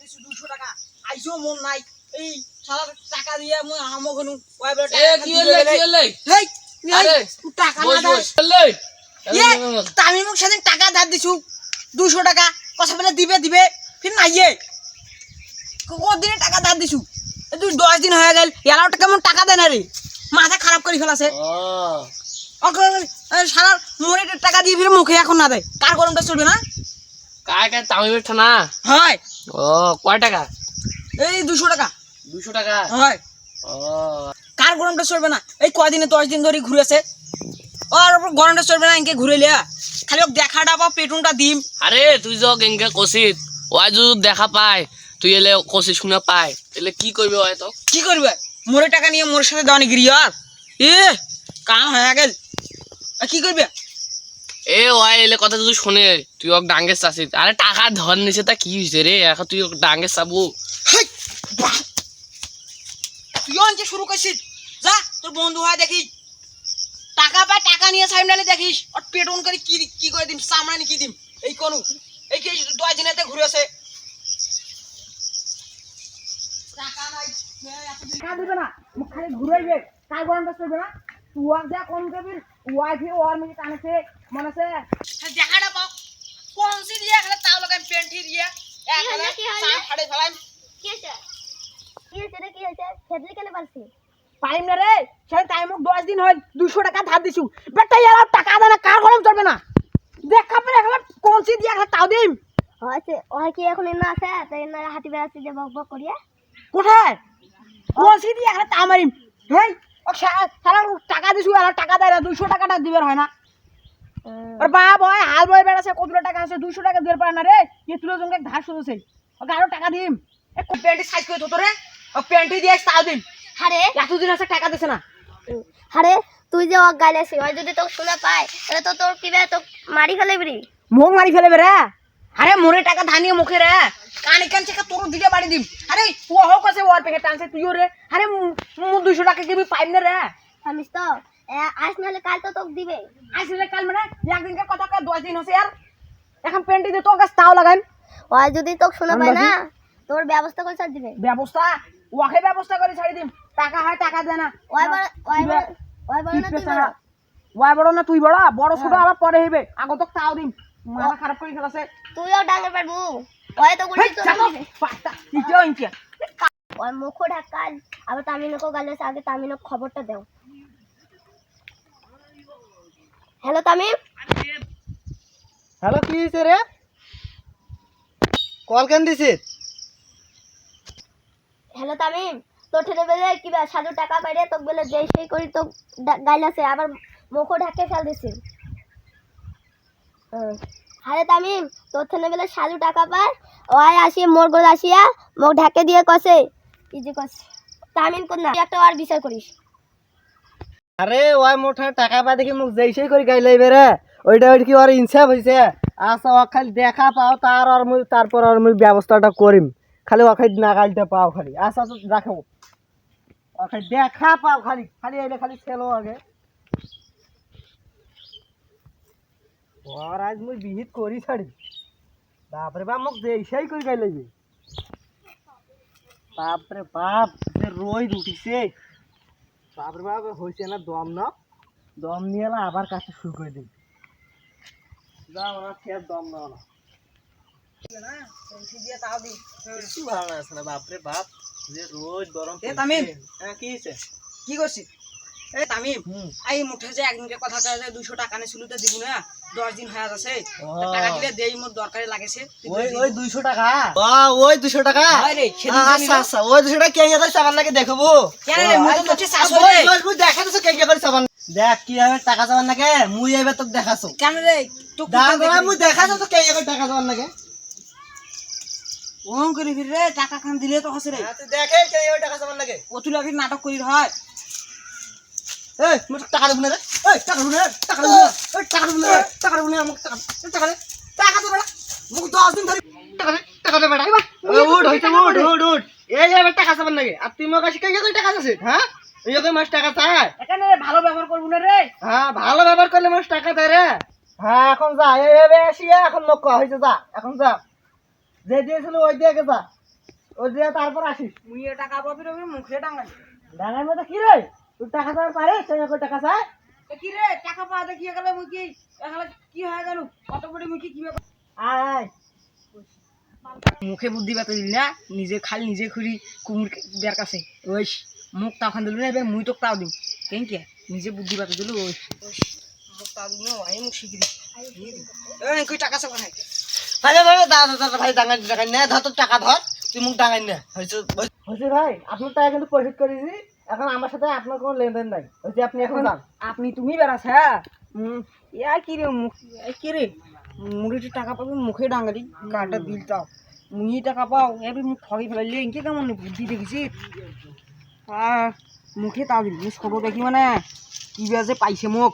দিছি 200 টাকা আইছো মন নাই এই শালা টাকা দিয়ে মই আমো গনু ওই বড় টাকা কি হলো হেই আরে টাকা না দে আমি মোক সেদিন টাকা ধার দিছু 200 টাকা কথা বলে দিবে ফির নাইয়ে কতদিনে টাকা ধার দিছু তুই 10 দিন হয়ে গেল এলাও কেমন টাকা দেয় না রে মাথা খারাপ করে ফেলাছে সারা মোরে টাকা দিয়ে ফিরে মুখে এখন না দেয় কার গরমটা চলবে না কাকে তামি বেঠা না হয় ও কয় টাকা এই 200 টাকা 200 টাকা হয় ও কার গরমটা চলবে না এই কয়দিনে 10 দিন ধরে ঘুরেছে আর গরমটা চলবে না ইনকে ঘুরে লিয়া খালি ওক দেখাটা বা পেটুনটা দিম আরে তুই যক ইনকে কষিত ওই যদি দেখা পায় তুই এলে কষি শুনে পায় এলে কি করবে ওই তো কি করবে মোরে টাকা নিয়ে মোর সাথে দেওয়ানি গিরি আর এ কাম হয়ে গেল কি করবে এ ওই এলে কথা যদি শুনে তুই ওক ডাঙ্গে চাষিত আরে টাকা ধর নিছে তা কি হইছে রে এখন তুই ওক ডাঙ্গে চাবু তুই অনকে শুরু করছিস যা তোর বন্ধু হয় দেখিস টাকা পায় টাকা নিয়ে সাইমনালে দেখিস আর পেটন করে কি করে দিম সামনে কি দিম এই কোনু এই কি 2 দিনেতে ঘুরেছে টাকা নাই টাকা দিবে না মুখ খালি ঘুরাইবে কার গরমটা চলবে না তুই যা কোন কবির ওয়াইফি ওর মিনি কানেছে মনেছে দেখাটা পাও কোন সি দিয়া খালি তাও লাগাই পেন্টি দিয়া এখানে সাম ফাড়ে ফেলাই কি হইছে খেদলি কেন পারছি পাইম না রে সেই টাইম 10 দিন হয় 200 টাকা ধার দিছু বেটা ইয়ার টাকা দেনা কার গরম চলবে না দেখা পরে এখন কোন সি দিয়া খালি তাও দিম হইছে ওই কি এখন না আছে তাই না হাতি বেড়াচ্ছে যে বক বক করিয়া কোথায় কোন সি দিয়া খালি তা মারিম হেই ও সারা টাকা দিছু আর টাকা দেয় না 200 টাকাটা দিবের হয় না আর বাপ ওই হাল বই বেড়াছে কতটা টাকা আছে 200 টাকা দিবের পারে না রে এ তুলো জঙ্গে ধার শুরুছে ওকে আরো টাকা দিম এ প্যান্টি সাইজ করে তো রে ও প্যান্টি দিয়ে তাও দিম আরে এতদিন আছে টাকা দিছে না আরে তুই যে ওক গাইলেছিস ওই যদি তোকে শোনা পায় তাহলে তো তোর কি বে তো মারি ফেলেবি মুখ মারি ফেলেবে রে আরে মোরে টাকা ধানিয়ে মুখে রে কান কান থেকে তোর দিকে বাড়ি দিম আরে ও হোক আছে ওর প্যাকেট টানছে তুইও রে আরে মু 200 টাকা দিবি পাইম না রে আমিস তো আজ নাহলে কাল তো তোকে দিবে আসলে কাল মানে একদিনকে কথা কয় 10 দিন হইছে আর এখন প্যান্টি দিয়ে তো গাছ তাও লাগাইম ওই যদি তোকে শোনা পায় না তোর ব্যবস্থা করে ছাড় দিবে ব্যবস্থা ওকে ব্যবস্থা করে ছাড়ি দিম টাকা হয় টাকা দে না ওই বড় না তুই বড় ওই বড় না তুই বড় ছোট আবার পরে হইবে আগে তো তাও দিম মাথা খারাপ করে ফেলাছে তুইও ডাঙে পারবো ওই তো গুলি তো পাটা ইটিও ইনকে ওই মুখ ঢাকাল আবার তামিনকে গালেছে আগে তামিনক খবরটা দাও হ্যালো তামিম হ্যালো কি হইছে রে কল কেন দিছিস হ্যালো তামিম তোর ঠেলে বেলে কি বা 7 টাকা পাইরে তোকে বলে যেই সেই করি তো গাইলাছে আবার মুখ ঢাকে ফেল দিছিস আরে তামিম তোর ঠেলে বেলে 7 টাকা পায় ওই আসি মোর গোল আসিয়া মুখ ঢাকে দিয়ে কসে কি যে কস তামিম কোন না একটা আর বিচার করিস আরে ওই মোটা টাকা পা দেখি মুখ যেইসেই করে গাইলাইবে রে ওইটা কি ওর ইনসাফ হইছে আচ্ছা ও খালি দেখা পাও তারপর আর মুই ব্যবস্থাটা করিম খালি ও খালি না গাইতে পাও খালি আচ্ছা তো রাখো ও খালি দেখা পাও খালি আইলে খালি ছেলো আগে ওর আজ মুই বিহিত করি ছাড়ি বাপরে বাপ মুখ যেইসেই করে গাইলাইবে বাপরে বাপ যে রোদ উঠিছে বাপরে বাপ হয়েছে না দম নিয়ে এলা আবার কাজটা শুরু করে দিই যা ওরা খেয়ে দম নাও না একটু ভালো আছে না বাপরে বাপ যে রোজ গরম তামিম হ্যাঁ কি হয়েছে কি করছিস এই তামিম এই মুঠে যে একদিনকে কথা কয় যে 200 টাকা নে শুলুতে দিব না 10 দিন হয়ে যাচ্ছে টাকা দিলে দেই মোর দরকারে লাগেছে ওই 200 টাকা ওই 200 টাকা হয় রে আচ্ছা আচ্ছা ওই 200 টাকা কে গেছে সাবান লাগে দেখবো কেন রে মুই তো চাষ হই রে মুই দেখাতেছ কে করে সাবান দেখ কি হবে টাকা সাবান লাগে মুই এবে তোকে দেখাছো কেন রে তো দাদা মুই দেখাছো তো কে করে টাকা সাবান লাগে ওম করে ফির রে টাকা খান দিলে তো হসে রে তুই দেখে কে করে টাকা সাবান লাগে ও তুই লাগি নাটক করি হয় এই মুই টাকা দেব না রে এই টাকা দেব না টাকা দেব না এই টাকা দেব না টাকা দেব না আমাকে টাকা দে টাকা দে বেটা মুখ 10 দিন ধরে টাকা দে বেটা উঠ হইছে উঠ এই এবার টাকা সাবান লাগে আর তুই মোক কাছে কে করে টাকা আছে হ্যাঁ এই যে মাস টাকা চায় এখানে ভালো ব্যবহার করব না রে হ্যাঁ ভালো ব্যবহার করলে মাস টাকা দেয় রে হ্যাঁ এখন যা এইভাবে আসিয়া এখন লোক হইছে যা এখন যা যে দিয়েছিল ওই দিয়ে যা ও দিয়ে তারপর আসিস মুই এ টাকা পাবি রে মুখে ডাঙ্গাই ডাঙার মধ্যে কি রে তুই টাকা চাই পারিস তুই কই টাকা চাই এ কি রে টাকা পাওয়া দেখিয়ে গেলে মুই কি এখানে কি হয়ে গেল কত বড় মুই কি ব্যাপার আয় আয় মুখে বুদ্ধি বাতা দিলি না নিজে খালি নিজে খুঁড়ি কুমুর দেয়ার কাছে ওই মুখ তাওখান দিল না এবার মুই তো তাও দিম কেন কে নিজে বুদ্ধি বাতা দিল ওই মুখ তাও দিল না মুখ শিখি এই কই টাকা চাবা নাই ভাই ভাই দাদা ভাই ডাঙাই টাকা নে ধর তোর টাকা ধর তুই মুখ ডাঙাই নে হয়েছে ভাই আপনার টাকা কিন্তু পরিশোধ করেছি এখন আমার সাথে আপনার কোনো লেনদেন নাই হয়েছে আপনি এখন যান আপনি তুমি বেড়াস হ্যাঁ ইয়া কি রে মুখ কি রে মুড়িটি টাকা পাবি মুখে ডাঙ্গালি কাটা দিল তাও মুই টাকা পাও এবার মুখ ঠগি ফেলাইলে ইনকে কেমন বুদ্ধি দেখেছি আর মুখে তাও দিল ছোট দেখি মানে কি বেজে পাইছে মুখ